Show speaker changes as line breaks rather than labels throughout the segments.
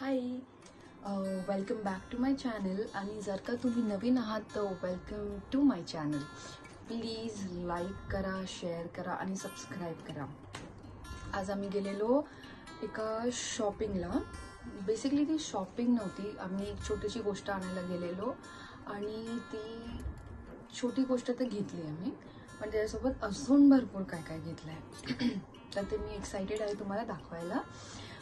High, welcome back to my channel. आणि जर का तुम्ही नवीन आहात तर welcome to my channel. Please like करा, शेअर करा आणि सबस्क्राईब करा. आज आम्ही गेलेलो एका शॉपिंगला. बेसिकली ती शॉपिंग नव्हती, आम्ही एक छोटीशी गोष्ट आणायला गेलेलो आणि ती छोटी गोष्ट तर घेतली आम्ही, पण त्याच्यासोबत अजून भरपूर काय काय घेतलं आहे. तर ते मी एक्सायटेड आहे तुम्हाला दाखवायला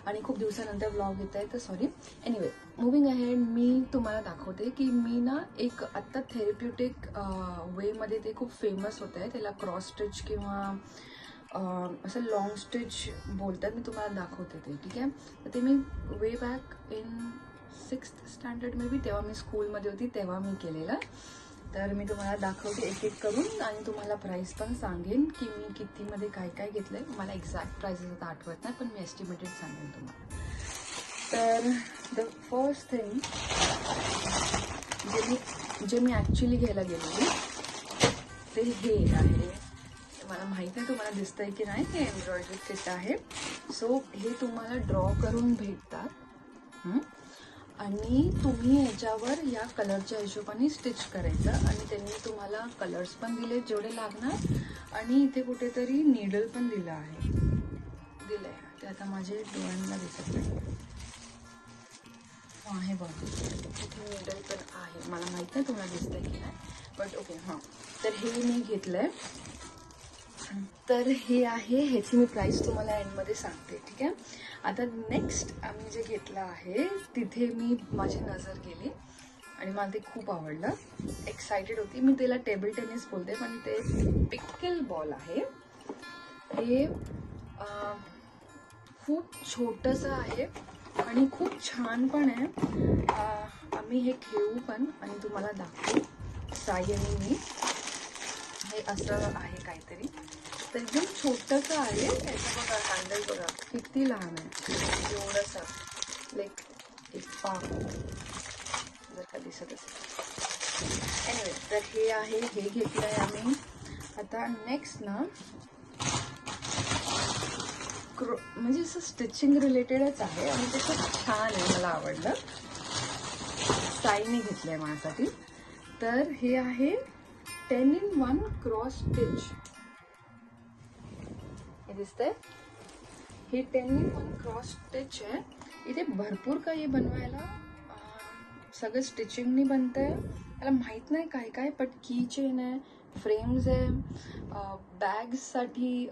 आणि खूप दिवसानंतर व्लॉग येत आहे, तर सॉरी. एनिवे, मूविंग अहेड, मी तुम्हाला दाखवते की मी ना एक आत्ता थेरप्युटिक वेमध्ये ते खूप फेमस होत आहे, त्याला क्रॉस स्टिच किंवा असं लॉंग स्टिच बोलतात. मी तुम्हाला दाखवते ते, ठीक आहे. तर ते मी way back in 6th standard maybe, तेव्हा मी स्कूलमध्ये होती तेव्हा मी केलेलं. तर मी तुम्हाला दाखवते एक एक करून आणि तुम्हाला प्राईस पण सांगेन की मी कितीमध्ये काय काय घेतलं आहे. मला एक्झॅक्ट प्राईसेस आता आठवत नाही, पण मी एस्टिमेटेड सांगेन तुम्हाला. तर द फर्स्ट थिंग जे मी ॲक्च्युली घ्यायला गेलेली ते हे आहे. मला माहीत नाही तुम्हाला दिसतंय की नाही, हे एम्ब्रॉयडरी किट आहे. सो हे तुम्हाला ड्रॉ करून भेटतात आणि तुम्ही याच्यावर या कलरच्या हिशोबाने स्टिच करायचं आणि त्यांनी तुम्हाला कलर्स पण दिले जेवढे लागणार आणि इथे कुठेतरी नीडल पण दिलं आहे. ते आता माझे डोळ्यांना दिसत नाही. हे बघ, इथे नीडल पण आहे. मला माहीत नाही तुम्हाला दिसतंय की नाही, बट ओके. हां, तर हे मी घेतलंय. तर हे आहे, ह्याची मी प्राईस तुम्हाला एंडमध्ये सांगते, ठीक आहे. आता नेक्स्ट आम्ही जे घेतलं आहे तिथे माझी नजर गेली आणि मला ते खूप आवडलं. एक्सायटेड होती मी. त्याला टेबल टेनिस बोलते, पण ते पिकल बॉल आहे. हे खूप छोटंसं आहे आणि खूप छान पण आहे. आम्ही हे खेळू पण आणि तुम्हाला दाखवू. साई आणि मी. हे असं आहे काहीतरी, तर एकदम छोटंसं आहे. याचं बघा, हँडल बघा किती लहान आहे, एवढंसं, लाईक एक पाव जर का दिसत असेल. एनिवे, तर हे आहे, हे घेतलं आहे आम्ही. आता नेक्स्ट ना म्हणजे असं स्टिचिंग रिलेटेडच आहे आणि ते खूप छान आहे, मला आवडलं. साईने घेतलं आहे माझ्यासाठी. तर हे आहे 10-in-1 क्रॉस स्टिच. हे दिसतंय, हे 10-in-1 क्रॉस स्टिच आहे. इथे भरपूर काही बनवायला, सगळं स्टिचिंगनी बनतंय. मला माहीत नाही काय काय, बट की चेन आहे, फ्रेम्स आहे, बॅग्ससाठी